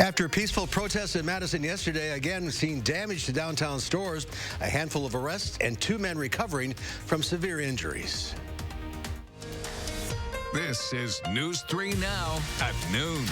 After peaceful protests in Madison yesterday, again seen damage to downtown stores, a handful of arrests, and 2 men recovering from severe injuries. This is News 3 Now at noon.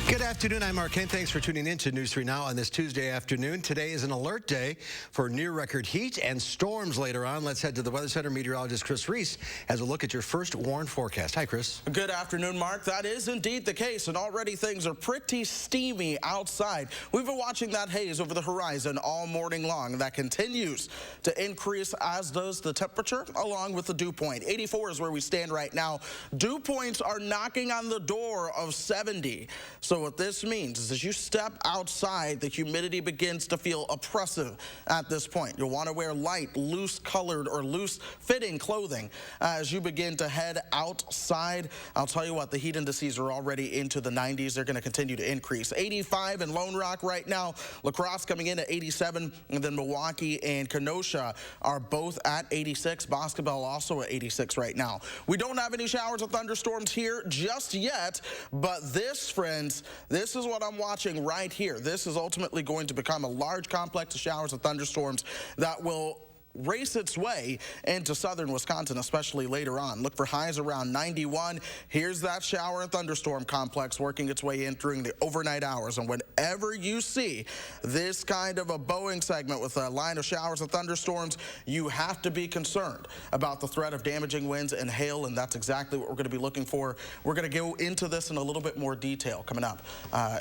Good afternoon. I'm Mark Kent. Thanks for tuning in to News 3 Now on this Tuesday afternoon. Today is an alert day for near-record heat and storms later on. Let's head to the Weather Center. Meteorologist Chris Reese has a look at your first Warren forecast. Hi, Chris. Good afternoon, Mark. That is indeed the case, and already things are pretty steamy outside. We've been watching that haze over the horizon all morning long. That continues to increase, as does the temperature, along with the dew point. 84 is where we stand right now. Dew points are knocking on the door of 70. So what this means is as you step outside, the humidity begins to feel oppressive at this point. You'll want to wear light, loose-colored or loose-fitting clothing as you begin to head outside. I'll tell you what, the heat indices are already into the 90s. They're going to continue to increase. 85 in Lone Rock right now. La Crosse coming in at 87, and then Milwaukee and Kenosha are both at 86. Boscobel also at 86 right now. We don't have any showers or thunderstorms here just yet, but this, friends, this is what I'm watching right here. This is ultimately going to become a large complex of showers and thunderstorms that will race its way into southern Wisconsin, especially later on. Look for highs around 91. Here's that shower and thunderstorm complex working its way in during the overnight hours. And whenever you see this kind of a Boeing segment with a line of showers and thunderstorms, you have to be concerned about the threat of damaging winds and hail, and that's exactly what we're going to be looking for. We're going to go into this in a little bit more detail coming up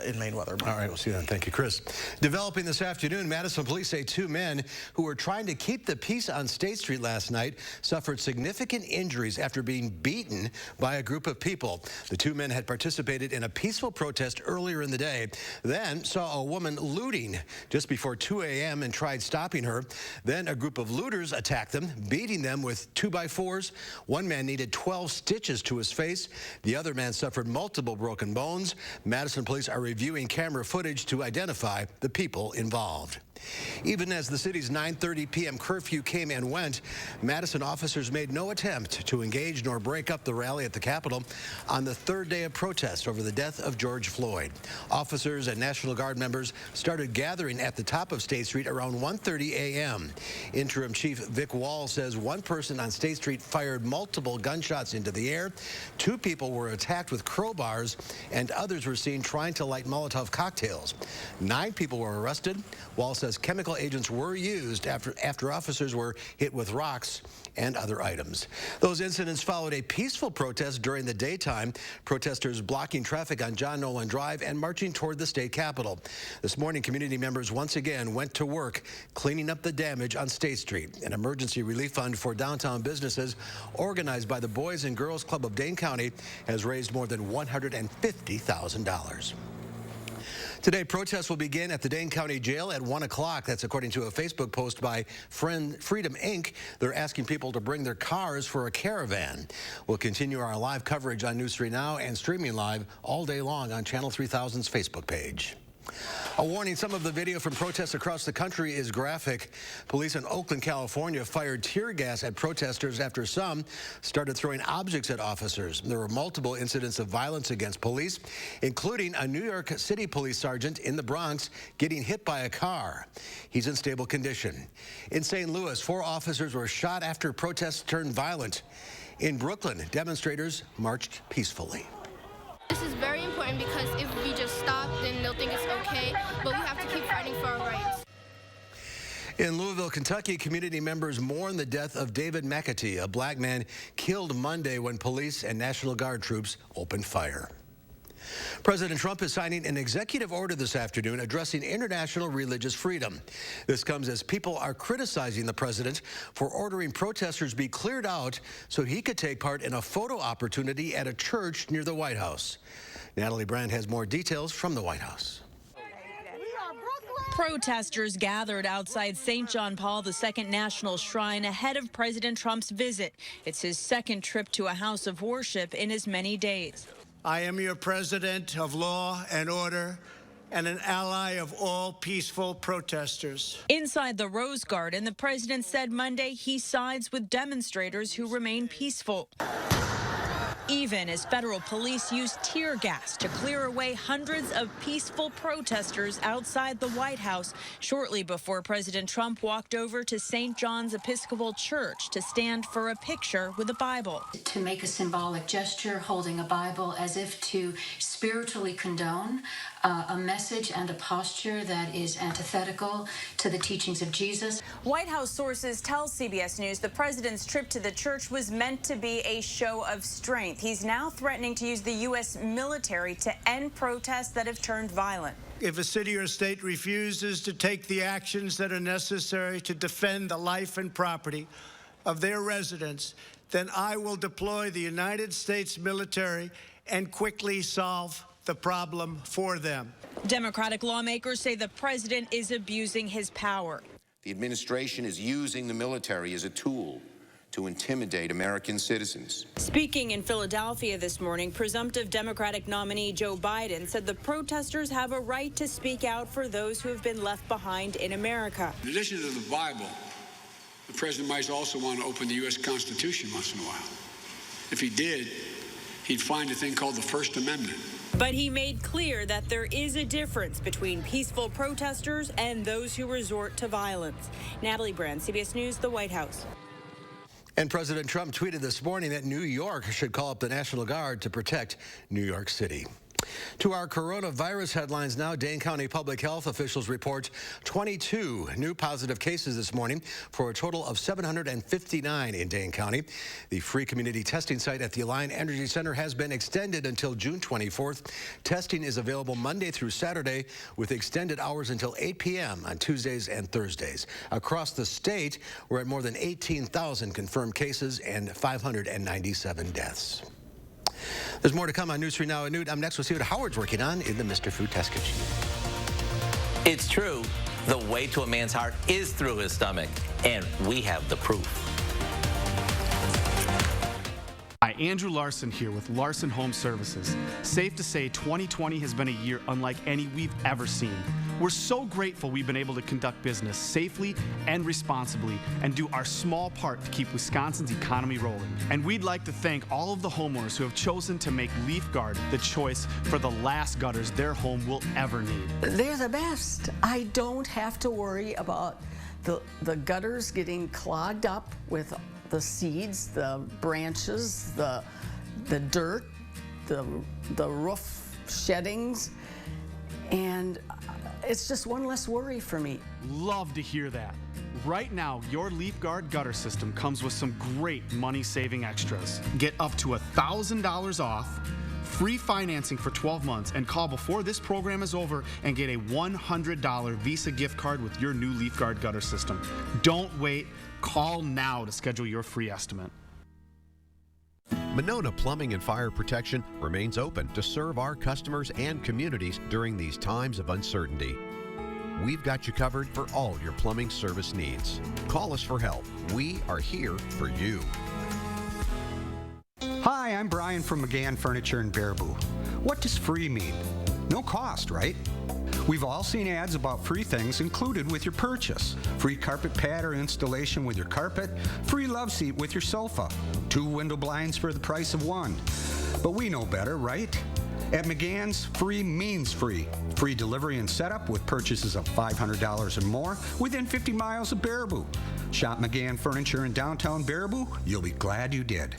in Maine weather. All right, we'll see you then. Thank you, Chris. Developing this afternoon, Madison police say 2 men who were trying to keep the peace on State Street last night suffered significant injuries after being beaten by a group of people. The 2 men had participated in a peaceful protest earlier in the day, then saw a woman looting just before 2 a.m. and tried stopping her. Then a group of looters attacked them, beating them with 2x4s. One man needed 12 stitches to his face. The other man suffered multiple broken bones. Madison police are reviewing camera footage to identify the people involved. Even as the city's 9:30 p.m. curfew came and went, Madison officers made no attempt to engage nor break up the rally at the Capitol on the 3rd day of protest over the death of George Floyd. Officers and National Guard members started gathering at the top of State Street around 1:30 a.m. Interim Chief Vic Wall says one person on State Street fired multiple gunshots into the air. 2 people were attacked with crowbars, and others were seen trying to light Molotov cocktails. 9 people were arrested. Wall says chemical agents were used after officers were hit with rocks and other items. Those incidents followed a peaceful protest during the daytime, protesters blocking traffic on John Nolan Drive and marching toward the state capitol. This morning, community members once again went to work cleaning up the damage on State Street. An emergency relief fund for downtown businesses organized by the Boys and Girls Club of Dane County has raised more than $150,000. Today, protests will begin at the Dane County Jail at 1 o'clock. That's according to a Facebook post by Freedom Inc. They're asking people to bring their cars for a caravan. We'll continue our live coverage on News 3 Now and streaming live all day long on Channel 3000's Facebook page. A warning, some of the video from protests across the country is graphic. Police in Oakland, California fired tear gas at protesters after some started throwing objects at officers. There were multiple incidents of violence against police, including a New York City police sergeant in the Bronx getting hit by a car. He's in stable condition. In St. Louis, 4 officers were shot after protests turned violent. In Brooklyn, demonstrators marched peacefully. This is very important because if we just stop, then they'll think it's okay, but we have to keep fighting for our rights. In Louisville, Kentucky, community members mourn the death of David Mcatee, a black man killed Monday when police and National Guard troops opened fire. President Trump is signing an executive order this afternoon addressing international religious freedom. This comes as people are criticizing the president for ordering protesters be cleared out so he could take part in a photo opportunity at a church near the White House. Natalie Brand has more details from the White House. Protesters gathered outside St. John Paul II National Shrine ahead of President Trump's visit. It's his 2nd trip to a house of worship in as many days. I am your president of law and order and an ally of all peaceful protesters. Inside the Rose Garden, the president said Monday he sides with demonstrators who remain peaceful. even as federal police used tear gas to clear away hundreds of peaceful protesters outside the White House shortly before President Trump walked over to St. John's Episcopal Church to stand for a picture with a Bible. To make a symbolic gesture holding a Bible as if to spiritually condone a message and a posture that is antithetical to the teachings of Jesus. White House sources tell CBS News the president's trip to the church was meant to be a show of strength. He's now threatening to use the U.S. military to end protests that have turned violent. If a city or state refuses to take the actions that are necessary to defend the life and property of their residents, then I will deploy the United States military and quickly solve the problem for them. Democratic lawmakers say the president is abusing his power. The administration is using the military as a tool to intimidate American citizens. Speaking in Philadelphia this morning, presumptive Democratic nominee Joe Biden said the protesters have a right to speak out for those who have been left behind in America. In addition to the Bible, the president might also want to open the U.S. Constitution once in a while. If he did, he'd find a thing called the First Amendment. But he made clear that there is a difference between peaceful protesters and those who resort to violence. Natalie Brand, CBS News, the White House. And President Trump tweeted this morning that New York should call up the National Guard to protect New York City. To our coronavirus headlines now, Dane County Public Health officials report 22 new positive cases this morning for a total of 759 in Dane County. The free community testing site at the Alliant Energy Center has been extended until June 24th. Testing is available Monday through Saturday with extended hours until 8 p.m. on Tuesdays and Thursdays. Across the state, we're at more than 18,000 confirmed cases and 597 deaths. There's more to come on News 3 Now at noon. I'm next. We'll see what Howard's working on in the Mr. Food Test Kitchen. It's true. The way to a man's heart is through his stomach, and we have the proof. Hi, Andrew Larson here with Larson Home Services. Safe to say 2020 has been a year unlike any we've ever seen. We're so grateful we've been able to conduct business safely and responsibly and do our small part to keep Wisconsin's economy rolling. And we'd like to thank all of the homeowners who have chosen to make Leaf Guard the choice for the last gutters their home will ever need. They're the best. I don't have to worry about the gutters getting clogged up with the seeds, the branches, the dirt, the roof sheddings, and it's just one less worry for me. Love to hear that. Right now, your Leaf Guard gutter system comes with some great money-saving extras. Get up to $1,000 off, free financing for 12 months, and call before this program is over and get a $100 Visa gift card with your new Leaf Guard gutter system. Don't wait. Call now to schedule your free estimate. Monona Plumbing and Fire Protection remains open to serve our customers and communities during these times of uncertainty. We've got you covered for all your plumbing service needs. Call us for help. We are here for you. Hi, I'm Brian from McGann Furniture in Baraboo. What does free mean? No cost, right? We've all seen ads about free things included with your purchase. Free carpet pad or installation with your carpet, free love seat with your sofa, 2 window blinds for the price of 1. But we know better, right? At McGann's, free means free. Free delivery and setup with purchases of $500 or more within 50 miles of Baraboo. Shop McGann Furniture in downtown Baraboo. You'll be glad you did.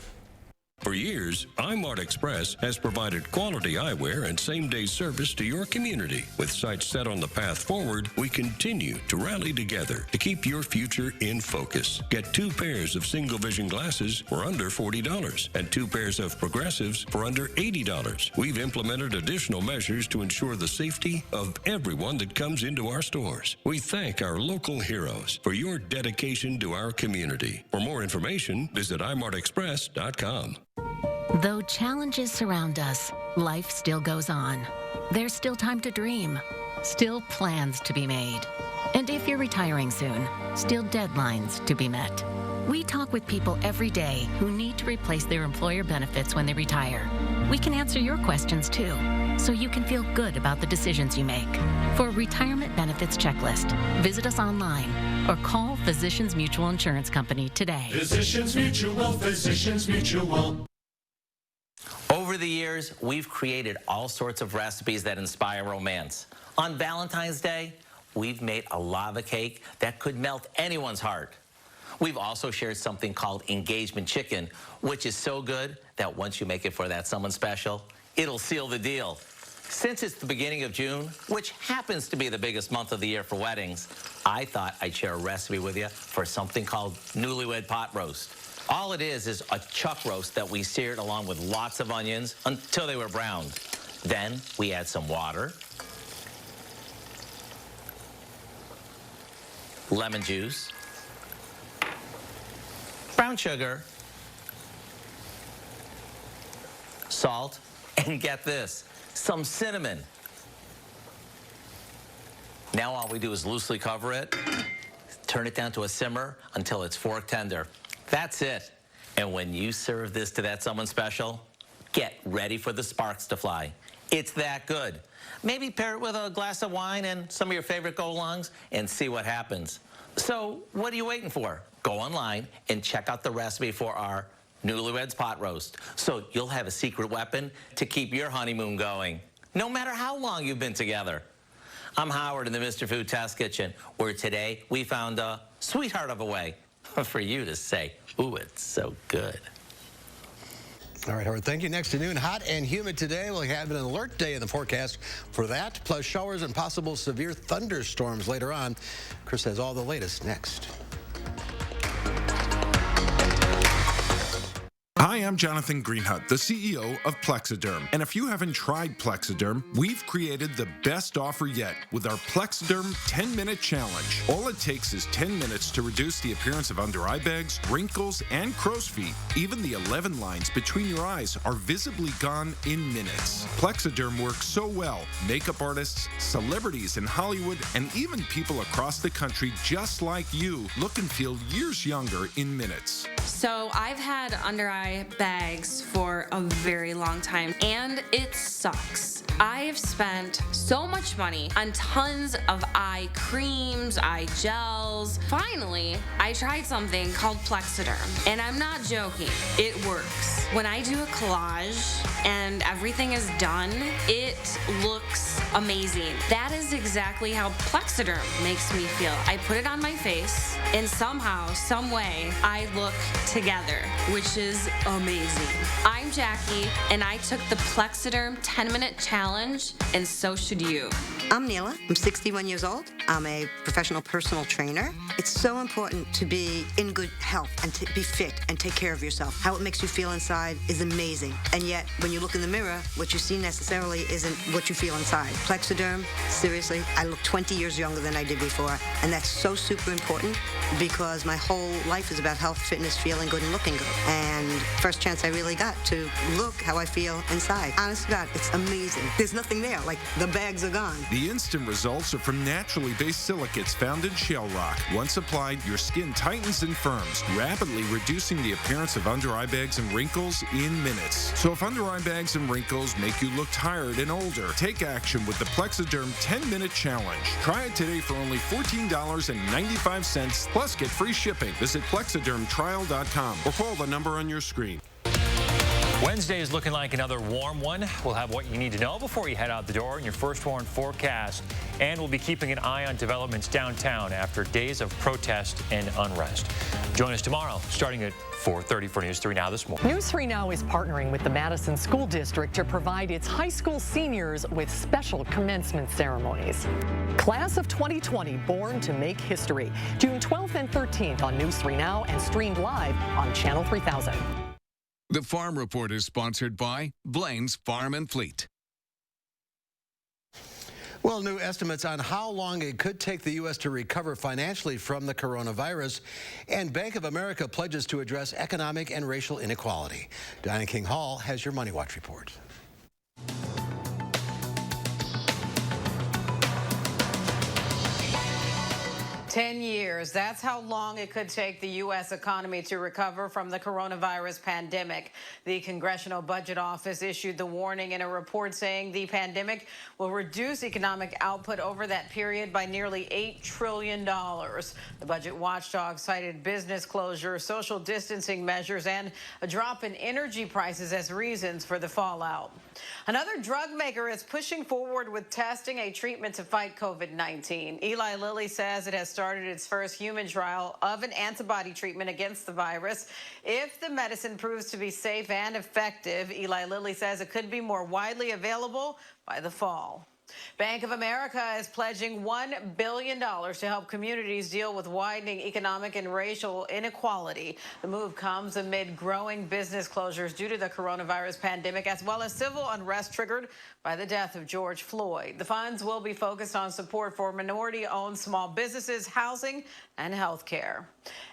For years, iMart Express has provided quality eyewear and same-day service to your community. With sights set on the path forward, we continue to rally together to keep your future in focus. Get 2 pairs of single-vision glasses for under $40 and 2 pairs of progressives for under $80. We've implemented additional measures to ensure the safety of everyone that comes into our stores. We thank our local heroes for your dedication to our community. For more information, visit imartexpress.com. Though challenges surround us, life still goes on. There's still time to dream, still plans to be made. And if you're retiring soon, still deadlines to be met. We talk with people every day who need to replace their employer benefits when they retire. We can answer your questions too, so you can feel good about the decisions you make. For a retirement benefits checklist, visit us online or call Physicians Mutual Insurance Company today. Physicians Mutual, Physicians Mutual. the years, we've created all sorts of recipes that inspire romance. On Valentine's Day, we've made a lava cake that could melt anyone's heart. We've also shared something called engagement chicken, which is so good that once you make it for that someone special, it'll seal the deal. Since it's the beginning of June, which happens to be the biggest month of the year for weddings, I thought I'd share a recipe with you for something called Newlywed Pot Roast. All it is a chuck roast that we seared along with lots of onions until they were browned. Then we add some water, lemon juice, brown sugar, salt, and get this, some cinnamon. Now all we do is loosely cover it, turn it down to a simmer until it's fork tender. That's it. And when you serve this to that someone special, get ready for the sparks to fly. It's that good. Maybe pair it with a glass of wine and some of your favorite go-alongs and see what happens. So what are you waiting for? Go online and check out the recipe for our Newlyweds Pot Roast, so you'll have a secret weapon to keep your honeymoon going, no matter how long you've been together. I'm Howard in the Mr. Food Test Kitchen, where today we found a sweetheart of a way for you to say, ooh, it's so good. All right, Howard, thank you. Next to noon, hot and humid today. We'll have an alert day in the forecast for that, plus showers and possible severe thunderstorms later on. Chris has all the latest next. Hi, I'm Jonathan Greenhut, the CEO of Plexiderm. And if you haven't tried Plexiderm, we've created the best offer yet with our Plexiderm 10-minute challenge. All it takes is 10 minutes to reduce the appearance of under eye bags, wrinkles, and crow's feet. Even the 11 lines between your eyes are visibly gone in minutes. Plexiderm works so well, makeup artists, celebrities in Hollywood, and even people across the country just like you look and feel years younger in minutes. So I've had under eye bags for a very long time, and it sucks. I've spent so much money on tons of eye creams, eye gels. Finally, I tried something called Plexiderm, and I'm not joking. It works. When I do a collage and everything is done, it looks amazing. That is exactly how Plexiderm makes me feel. I put it on my face, and somehow, some way, I look together, which is amazing. I'm Jackie, and I took the Plexiderm 10-minute challenge, and so should you. I'm Neela. I'm 61 years old. I'm a professional personal trainer. It's so important to be in good health and to be fit and take care of yourself. How it makes you feel inside is amazing. And yet, when you look in the mirror, what you see necessarily isn't what you feel inside. Plexiderm, seriously, I look 20 years younger than I did before. And that's so super important because my whole life is about health, fitness, feeling good, and looking good. And first chance I really got to look how I feel inside. Honest to God, it's amazing. There's nothing there. Like, the bags are gone. The instant results are from naturally based silicates found in shale rock. Once applied, your skin tightens and firms, rapidly reducing the appearance of under eye bags and wrinkles in minutes. So if under eye bags and wrinkles make you look tired and older, take action with the Plexiderm 10-minute challenge. Try it today for only $14.95, plus get free shipping. Visit plexidermtrial.com or call the number on your screen. Wednesday is looking like another warm one. We'll have what you need to know before you head out the door in your first warn forecast. And we'll be keeping an eye on developments downtown after days of protest and unrest. Join us tomorrow, starting at 4:30 for News 3 Now this morning. News 3 Now is partnering with the Madison School District to provide its high school seniors with special commencement ceremonies. Class of 2020, born to make history. June 12th and 13th on News 3 Now and streamed live on Channel 3000. The Farm Report is sponsored by Blaine's Farm and Fleet. Well, new estimates on how long it could take the U.S. to recover financially from the coronavirus, and Bank of America pledges to address economic and racial inequality. Diana King Hall has your Money Watch report. 10 years. That's how long it could take the U.S. economy to recover from the coronavirus pandemic. The Congressional Budget Office issued the warning in a report saying the pandemic will reduce economic output over that period by nearly $8 trillion. The budget watchdog cited business closures, social distancing measures, and a drop in energy prices as reasons for the fallout. Another drug maker is pushing forward with testing a treatment to fight COVID-19. Eli Lilly says it has started its first human trial of an antibody treatment against the virus. If the medicine proves to be safe and effective, Eli Lilly says it could be more widely available by the fall. Bank of America is pledging $1 billion to help communities deal with widening economic and racial inequality. The move comes amid growing business closures due to the coronavirus pandemic, as well as civil unrest triggered by the death of George Floyd. The funds will be focused on support for minority-owned small businesses, housing, and health care.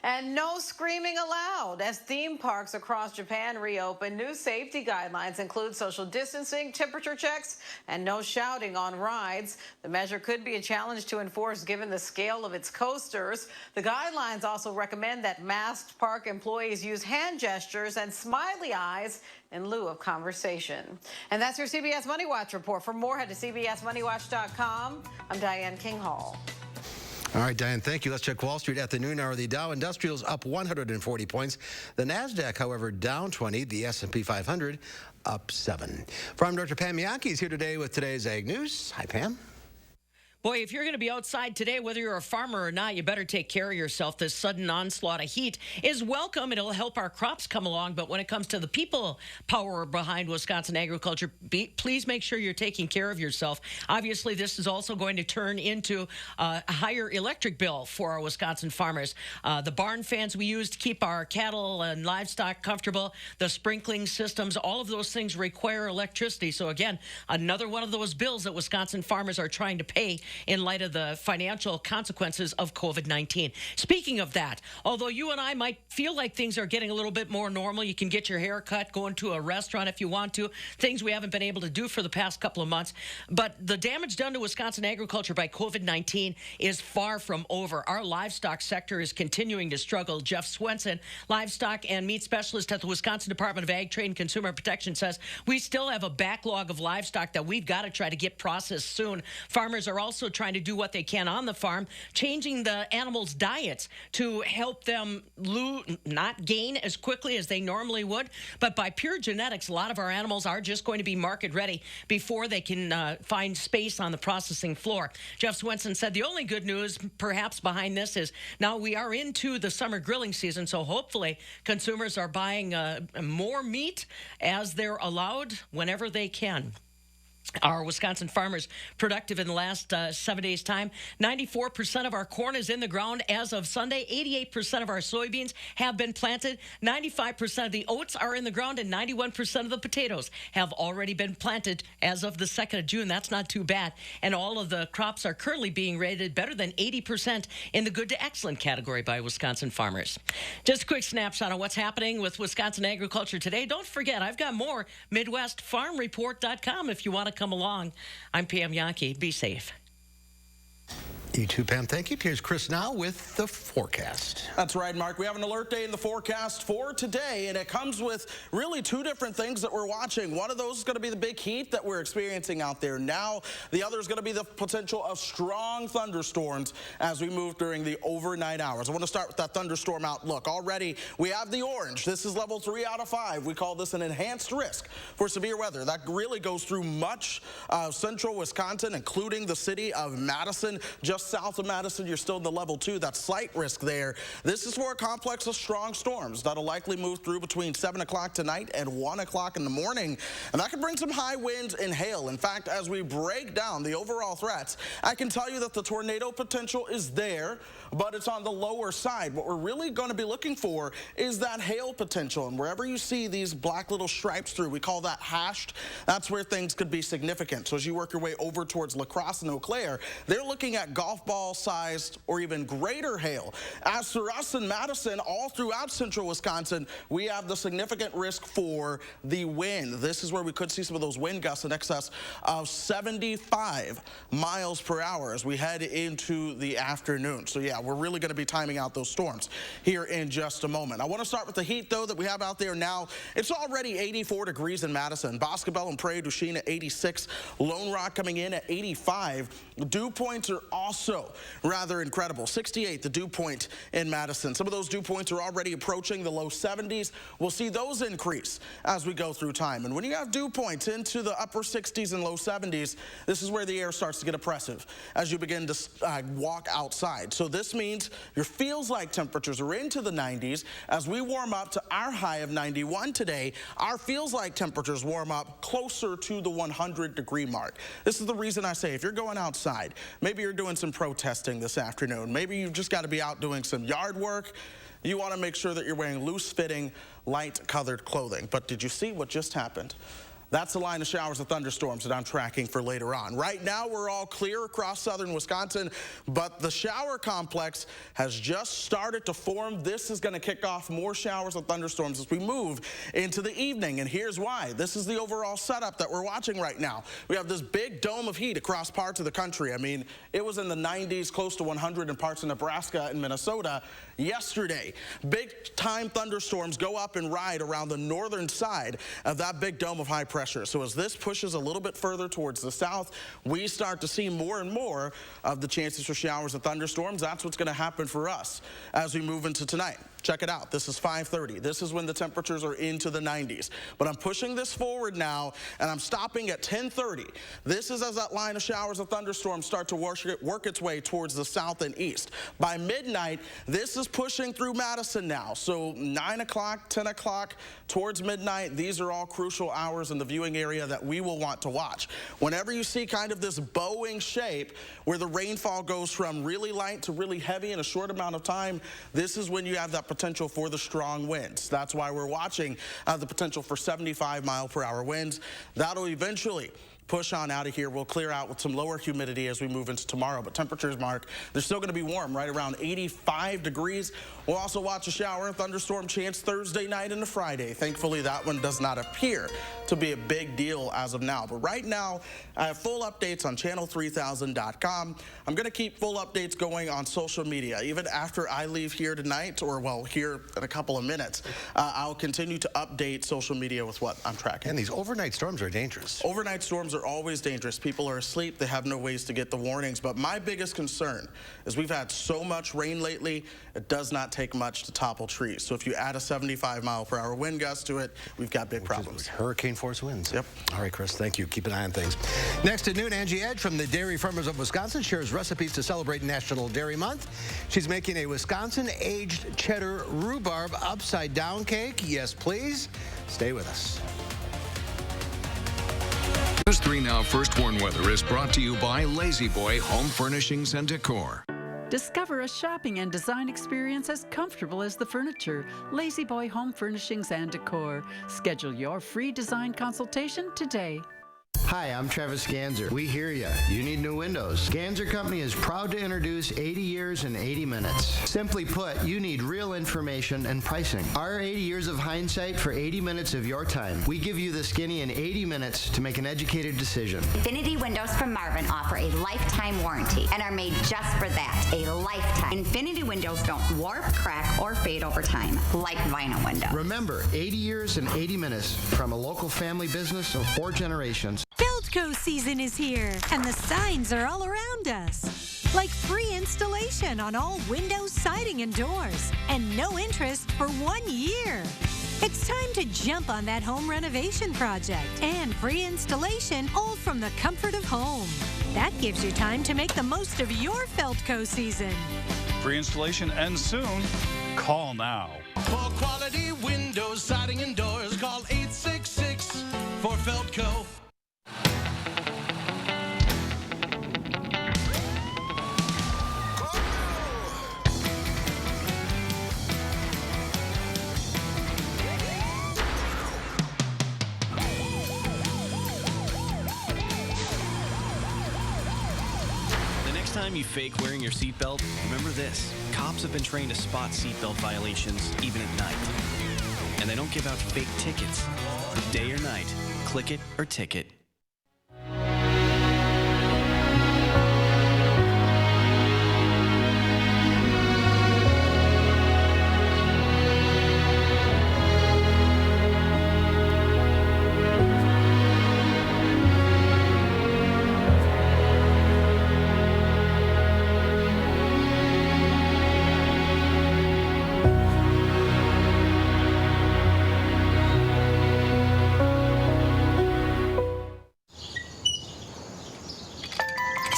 And no screaming allowed. As theme parks across Japan reopen, new safety guidelines include social distancing, temperature checks, and no shouting on rides. The measure could be a challenge to enforce given the scale of its coasters. The guidelines also recommend that masked park employees use hand gestures and smiley eyes in lieu of conversation. And that's your CBS Money Watch report. For more, head to cbsmoneywatch.com. I'm Diane Kinghall. All right, Diane, thank you. Let's check Wall Street at the noon hour. The Dow Industrials up 140 points. The NASDAQ, however, down 20. The S&P 500 up 7. Farm Director Pam Mcatee is here today with today's Ag News. Hi, Pam. Boy, if you're going to be outside today, whether you're a farmer or not, you better take care of yourself. This sudden onslaught of heat is welcome. It'll help our crops come along. But when it comes to the people power behind Wisconsin agriculture, please make sure you're taking care of yourself. Obviously, this is also going to turn into a higher electric bill for our Wisconsin farmers. The barn fans we use to keep our cattle and livestock comfortable, the sprinkling systems, all of those things require electricity. So again, another one of those bills that Wisconsin farmers are trying to pay in light of the financial consequences of COVID-19. Speaking of that, although you and I might feel like things are getting a little bit more normal, you can get your hair cut, go into a restaurant if you want to, things we haven't been able to do for the past couple of months. But the damage done to Wisconsin agriculture by COVID-19 is far from over. Our livestock sector is continuing to struggle. Jeff Swenson, livestock and meat specialist at the Wisconsin Department of Ag, Trade, and Consumer Protection, says we still have a backlog of livestock that we've got to try to get processed soon. Farmers are also trying to do what they can on the farm, changing the animals' diets to help them not gain as quickly as they normally would. But by pure genetics, a lot of our animals are just going to be market ready before they can find space on the processing floor. Jeff Swenson said the only good news perhaps behind this is now we are into the summer grilling season, so hopefully consumers are buying more meat as they're allowed whenever they can. Our Wisconsin farmers productive in the last 7 days' time. 94% of our corn is in the ground as of Sunday. 88% of our soybeans have been planted. 95% of the oats are in the ground, and 91% of the potatoes have already been planted as of the 2nd of June. That's not too bad. And all of the crops are currently being rated better than 80% in the good to excellent category by Wisconsin farmers. Just a quick snapshot of what's happening with Wisconsin agriculture today. Don't forget, I've got more. MidwestFarmReport.com if you want to come along. I'm Pam Mcatee. Be safe. You too, Pam. Thank you. Here's Chris now with the forecast. That's right, Mark. We have an alert day in the forecast for today, and it comes with really two different things that we're watching. One of those is going to be the big heat that we're experiencing out there now. The other is going to be the potential of strong thunderstorms as we move during the overnight hours. I want to start with that thunderstorm outlook. Already, we have the orange. This is level 3 out of 5. We call this an enhanced risk for severe weather. That really goes through much of central Wisconsin, including the city of Madison. Just south of Madison, you're still in the level 2. That's slight risk there. This is for a complex of strong storms that'll likely move through between 7 o'clock tonight and 1 o'clock in the morning. And that could bring some high winds and hail. In fact, as we break down the overall threats, I can tell you that the tornado potential is there, but it's on the lower side. What we're really going to be looking for is that hail potential. And wherever you see these black little stripes through, we call that hashed. That's where things could be significant. So as you work your way over towards La Crosse and Eau Claire, they're looking at Gulf golf ball sized or even greater hail. As for us in Madison, all throughout central Wisconsin, we have the significant risk for the wind. This is where we could see some of those wind gusts in excess of 75 miles per hour as we head into the afternoon. So yeah, we're really going to be timing out those storms here in just a moment. I want to start with the heat, though, that we have out there now. It's already 84 degrees in Madison. Boscobel and Prairie du Chien at 86. Lone Rock coming in at 85. Dew points are also rather incredible. 68, the dew point in Madison. Some of those dew points are already approaching the low 70s. We'll see those increase as we go through time. And when you have dew points into the upper 60s and low 70s, this is where the air starts to get oppressive as you begin to walk outside. So this means your feels-like temperatures are into the 90s. As we warm up to our high of 91 today, our feels-like temperatures warm up closer to the 100-degree mark. This is the reason I say if you're going outside, maybe you're doing some protesting this afternoon, maybe you've just got to be out doing some yard work, you want to make sure that you're wearing loose-fitting, light-colored clothing. But did you see what just happened? That's the line of showers and thunderstorms that I'm tracking for later on. Right now, we're all clear across southern Wisconsin, but the shower complex has just started to form. This is going to kick off more showers and thunderstorms as we move into the evening, and here's why. This is the overall setup that we're watching right now. We have this big dome of heat across parts of the country. I mean, it was in the 90s, close to 100 in parts of Nebraska and Minnesota yesterday. Big-time thunderstorms go up and ride around the northern side of that big dome of high pressure. So as this pushes a little bit further towards the south, we start to see more and more of the chances for showers and thunderstorms. That's what's going to happen for us as we move into tonight. Check it out. This is 5:30. This is when the temperatures are into the 90s. But I'm pushing this forward now, and I'm stopping at 10:30. This is as that line of showers and thunderstorms start to work its way towards the south and east. By midnight, this is pushing through Madison now. So 9 o'clock, 10 o'clock, towards midnight, these are all crucial hours in the viewing area that we will want to watch. Whenever you see kind of this bowing shape where the rainfall goes from really light to really heavy in a short amount of time, this is when you have that potential for the strong winds. That's why we're watching the potential for 75-mile-per-hour winds. That'll eventually push on out of here. We'll clear out with some lower humidity as we move into tomorrow, but temperatures, Mark, they're still going to be warm, right around 85 degrees. We'll also watch a shower and thunderstorm chance Thursday night into Friday. Thankfully, that one does not appear to be a big deal as of now. But right now, I have full updates on channel3000.com. I'm going to keep full updates going on social media. Even after I leave here tonight, or well, here in a couple of minutes, I'll continue to update social media with what I'm tracking. And these overnight storms are dangerous. Overnight storms are always dangerous. People are asleep. They have no ways to get the warnings. But my biggest concern is we've had so much rain lately, it does not take much to topple trees. So if you add a 75-mile-per-hour wind gust to it, we've got big problems. Hurricane force winds. Yep. All right, Chris, thank you. Keep an eye on things. Next at noon, Angie Edge from the Dairy Farmers of Wisconsin shares recipes to celebrate National Dairy Month. She's making a Wisconsin-aged cheddar rhubarb upside-down cake. Yes, please. Stay with us. News 3 Now First Warn Weather is brought to you by Lazy Boy Home Furnishings and Decor. Discover a shopping and design experience as comfortable as the furniture. Lazy Boy Home Furnishings and Decor. Schedule your free design consultation today. Hi, I'm Travis Ganser. We hear ya. You need new windows. Ganser Company is proud to introduce 80 years in 80 minutes. Simply put, you need real information and pricing. Our 80 years of hindsight for 80 minutes of your time. We give you the skinny in 80 minutes to make an educated decision. Infinity Windows from Marvin offer a lifetime warranty and are made just for that, a lifetime. Infinity Windows don't warp, crack, or fade over time, like vinyl windows. Remember, 80 years and 80 minutes from a local family business of 4 generations. Feldco season is here, and the signs are all around us. Like free installation on all windows, siding, and doors, and no interest for 1 year. It's time to jump on that home renovation project and free installation all from the comfort of home. That gives you time to make the most of your Feldco season. Free installation ends soon. Call now. For quality windows, siding, and doors, call 866 for Feldco. time you fake wearing your seatbelt, remember this. Cops have been trained to spot seatbelt violations even at night. And they don't give out fake tickets. Day or night, click it or ticket.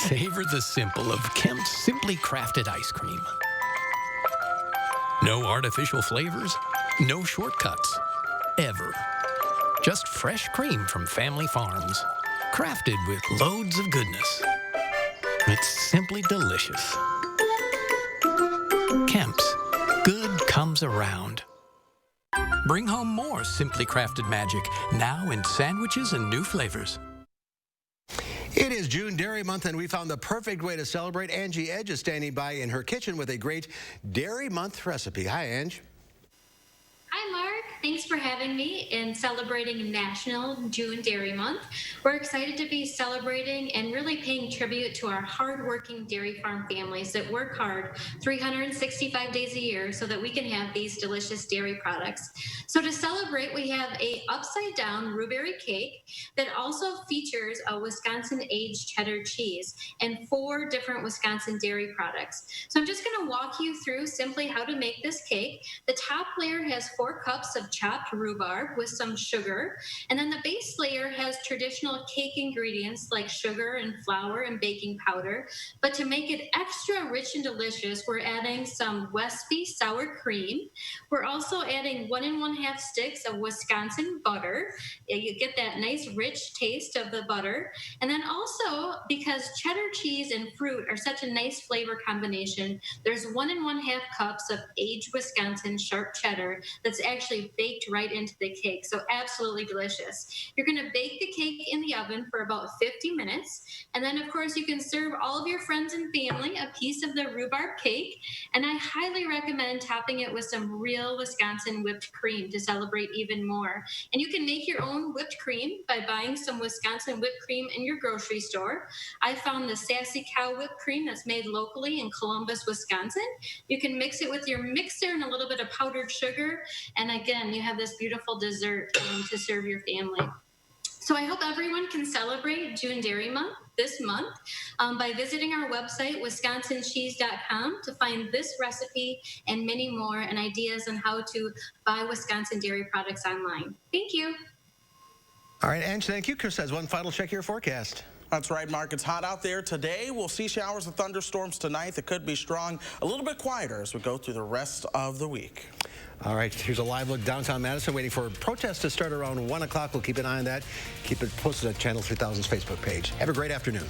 Savor the simple of Kemp's Simply Crafted ice cream. No artificial flavors, no shortcuts, ever. Just fresh cream from family farms, crafted with loads of goodness. It's simply delicious. Kemp's, good comes around. Bring home more Simply Crafted magic, now in sandwiches and new flavors. It is June Dairy Month, and we found the perfect way to celebrate. Angie Edge is standing by in her kitchen with a great Dairy Month recipe. Hi, Ange. Hi, Mark. Thanks for having me and celebrating National June Dairy Month. We're excited to be celebrating and really paying tribute to our hardworking dairy farm families that work hard 365 days a year so that we can have these delicious dairy products. So to celebrate, we have a upside-down blueberry cake that also features a Wisconsin-aged cheddar cheese and 4 different Wisconsin dairy products. So I'm just going to walk you through simply how to make this cake. The top layer has 4 cups of chopped rhubarb with some sugar, and then the base layer has traditional cake ingredients like sugar and flour and baking powder. But to make it extra rich and delicious, we're adding some Westby sour cream. We're also adding 1 1/2 sticks of Wisconsin butter. You get that nice rich taste of the butter. And then also, because cheddar cheese and fruit are such a nice flavor combination, there's 1 1/2 cups of aged Wisconsin sharp cheddar that's actually baked right into the cake. So absolutely delicious. You're going to bake the cake in the oven for about 50 minutes. And then, of course, you can serve all of your friends and family a piece of the rhubarb cake. And I highly recommend topping it with some real Wisconsin whipped cream to celebrate even more. And you can make your own whipped cream by buying some Wisconsin whipped cream in your grocery store. I found the Sassy Cow whipped cream that's made locally in Columbus, Wisconsin. You can mix it with your mixer and a little bit of powdered sugar. And again, you have this beautiful dessert to serve your family. So I hope everyone can celebrate June Dairy Month this month by visiting our website, wisconsincheese.com, to find this recipe and many more and ideas on how to buy Wisconsin dairy products online. Thank you. All right, Ange, thank you. Chris has one final check of your forecast. That's right, Mark. It's hot out there today. We'll see showers and thunderstorms tonight that could be strong, a little bit quieter as we go through the rest of the week. All right, here's a live look downtown Madison, waiting for protests to start around 1 o'clock. We'll keep an eye on that. Keep it posted at Channel 3000's Facebook page. Have a great afternoon.